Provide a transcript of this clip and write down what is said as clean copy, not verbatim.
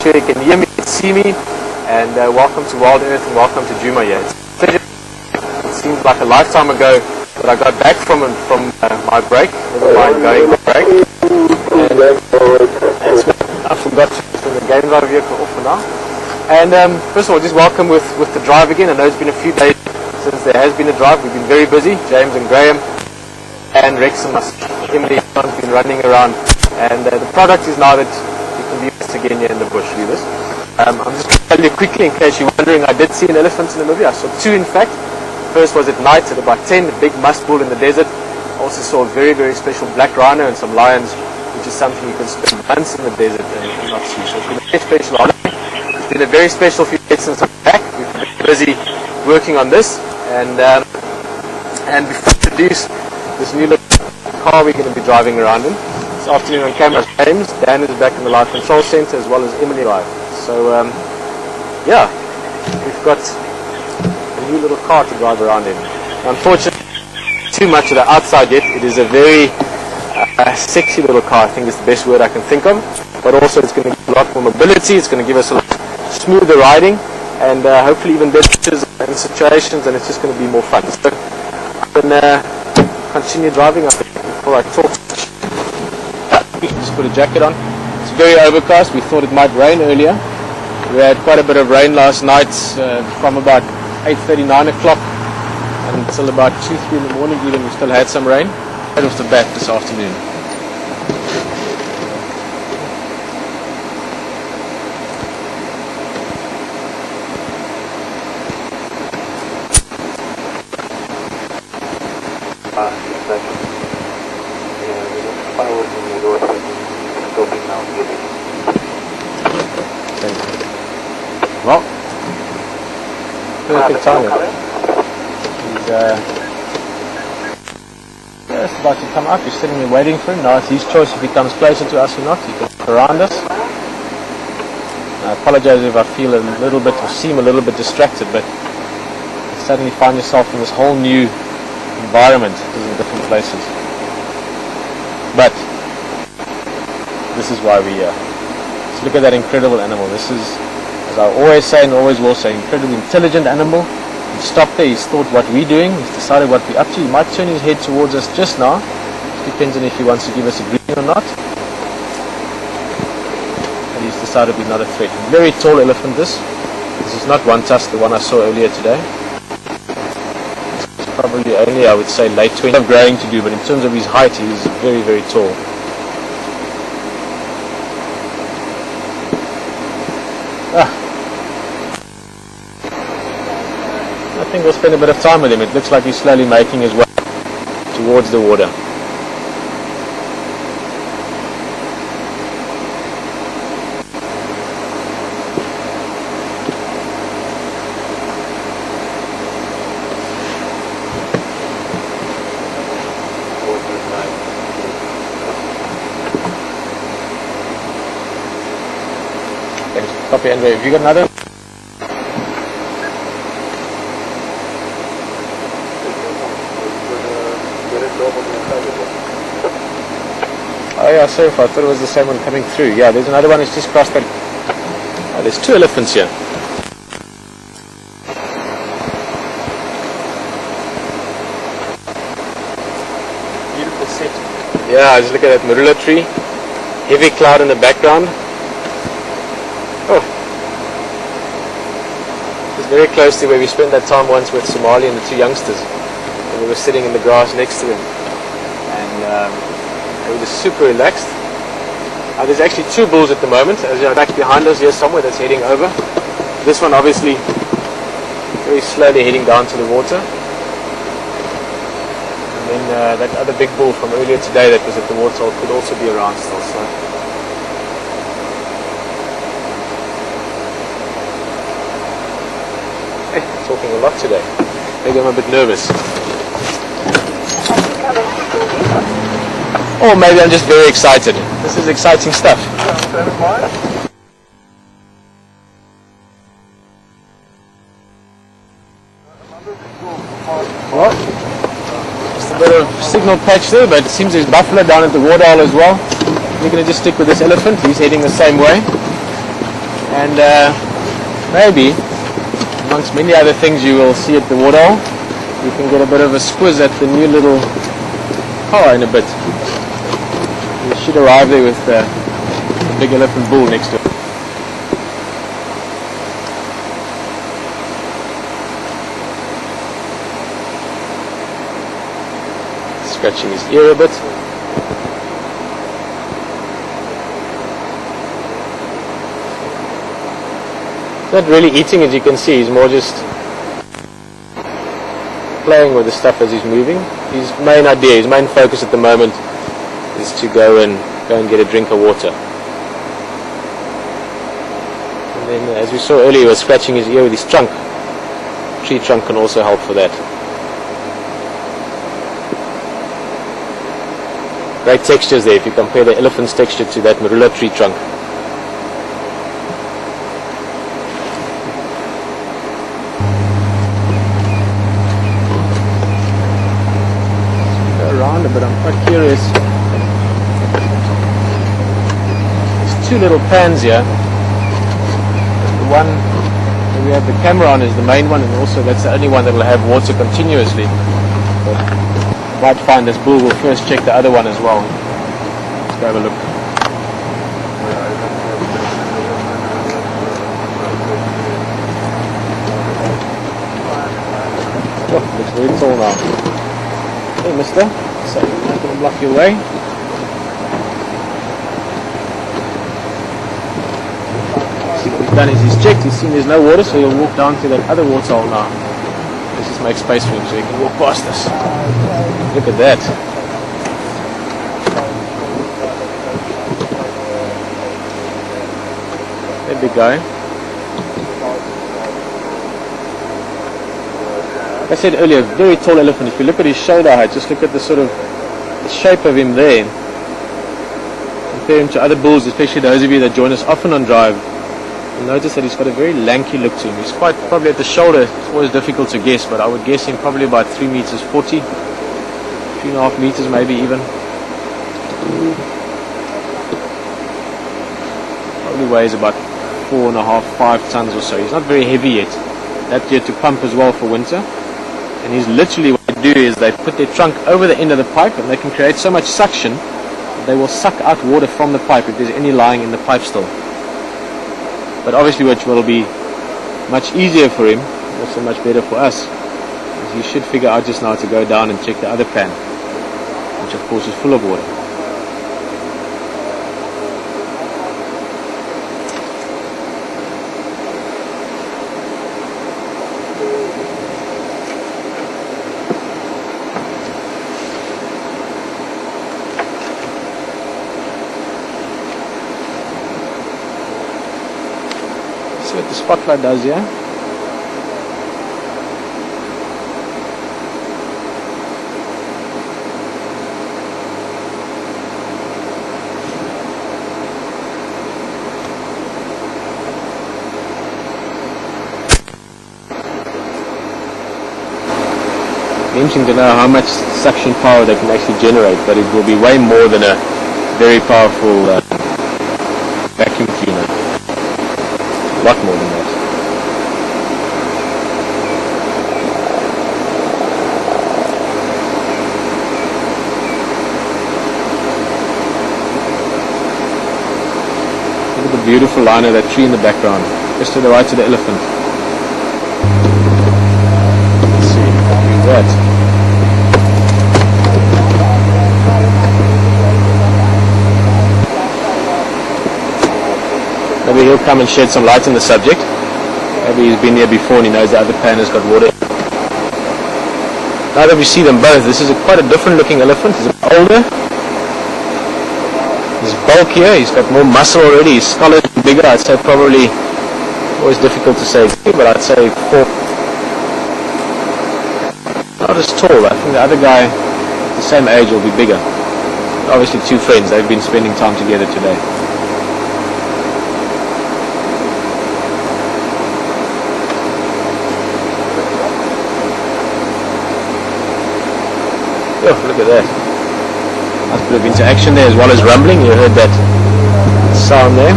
sure you can hear me and see me. And welcome to WildEarth and welcome to Djuma here. It seems like a lifetime ago that I got back from my break, never mind going break. And I forgot to turn the game drive vehicle off for now. And first of all, just welcome with the drive again. I know it's been a few days since there has been a drive. We've been very busy, James and Graham, and Rex and Emily have been running around. And the product is now that you can be with us again here in the bush. Do this. I'm just going to tell you quickly in case you're wondering, I did see an elephant in Namibia. I saw two in fact. First was at night at about 10, a big musk bull in the desert. Also saw a very, very special black rhino and some lions, which is something you can spend months in the desert and not see. So it's been a very special holiday. It's been a very special few days since I'm back. We've been busy working on this. And before I introduce this new little car we're going to be driving around in, this afternoon on camera, James, Dan is back in the live control center as well as Emily Drive. So, yeah, we've got a new little car to drive around in. Unfortunately, too much of the outside yet. It is a very sexy little car, I think is the best word I can think of. But also it's going to give a lot more mobility, it's going to give us a lot smoother riding, and hopefully even better pictures and situations, and it's just going to be more fun. So, I'm going to continue driving before I talk. Just put a jacket on. It's very overcast. We thought it might rain earlier. We had quite a bit of rain last night from about 8:30, 9 o'clock until about 2, 3 in the morning even. We still had some rain. Right off the bat this afternoon. Well, perfect timing. He's just about to come up. You're sitting there waiting for him. Now it's his choice if he comes closer to us or not. He can look around us. I apologize if I feel a little bit or seem a little bit distracted, but you suddenly find yourself in this whole new environment in different places. But this is why we're here. Just look at that incredible animal. This is, as I always say and always will say, incredibly intelligent animal. He's stopped there, he's thought what we're doing, he's decided what we're up to. He might turn his head towards us just now. It depends on if he wants to give us a green or not. And he's decided we're not a threat. Very tall elephant this. This is not one tusk, the one I saw earlier today. It's probably only, I would say, late 20s of growing to do, but in terms of his height, he's very, very tall. I think we'll spend a bit of time with him. It looks like he's slowly making his way towards the water. Thanks. Copy, Andre. Have you got another? Oh yeah, sorry, I thought it was the same one coming through. Yeah, there's another one that's just crossed that. Oh, there's two elephants here. Beautiful set. Yeah, just look at that marula tree. Heavy cloud in the background. Oh. It's very close to where we spent that time once with Somali and the two youngsters. And we were sitting in the grass next to them. And they were just super relaxed. There's actually two bulls at the moment, as you know, back behind us here somewhere that's heading over. This one obviously very slowly heading down to the water. And then that other big bull from earlier today that was at the waterhole could also be around still. So. Hey, talking a lot today. Maybe I'm a bit nervous. Or maybe I'm just very excited. This is exciting stuff. Well, just a bit of signal patch there, but it seems there's buffalo down at the waterhole as well. We're going to just stick with this elephant. He's heading the same way. And maybe, amongst many other things you will see at the waterhole, you can get a bit of a squiz at the new little car in a bit. You should arrive there with the big elephant bull next to it. Scratching his ear a bit. Not really eating, as you can see. He's more just playing with the stuff as he's moving. His main idea, his main focus at the moment is to go and get a drink of water. And then, as we saw earlier, he was scratching his ear with his trunk. Tree trunk can also help for that. Great textures there if you compare the elephant's texture to that marula tree trunk. But I'm quite curious. There's two little pans here. The one that we have the camera on is the main one, and also that's the only one that will have water continuously. But you might find this bull will first check the other one as well. Let's go have a look. Oh, looks very tall now. Hey, mister. So I'm not going to block your way. See what he's done is he's checked, he's seen there's no water, so he'll walk down to that other water hole now. Let's just make space for him so he can walk past us. Look at that. Hey, big guy. Like I said earlier, very tall elephant. If you look at his shoulder height, just look at the sort of the shape of him there. Compare him to other bulls, especially those of you that join us often on drive. You'll notice that he's got a very lanky look to him. He's quite probably at the shoulder. It's always difficult to guess, but I would guess him probably about 3 meters 40, 3.5 meters maybe even. Probably weighs about 4.5, 5 tons or so. He's not very heavy yet. That year to pump as well for winter. And he's literally, what they do is they put their trunk over the end of the pipe, and they can create so much suction that they will suck out water from the pipe if there's any lying in the pipe still. But obviously, which will be much easier for him, also much better for us, is he should figure out just now to go down and check the other pan, which of course is full of water. See what the spotlight does here. Interesting to know how much suction power they can actually generate, but it will be way more than a very powerful vacuum cleaner. A lot more than that. Look at the beautiful line of that tree in the background, just to the right of the elephant. Let's see, look at that. Maybe he'll come and shed some light on the subject. Maybe he's been here before and he knows the other pan has got water. Now that we see them both, this is quite a different looking elephant. He's a bit older. He's bulkier, he's got more muscle already, his skull is bigger. I'd say probably, always difficult to say, but I'd say 4. Not as tall. I think the other guy, the same age, will be bigger. Obviously two friends, they've been spending time together today. Oh, look at that. Nice bit of interaction there as well as rumbling. You heard that sound there.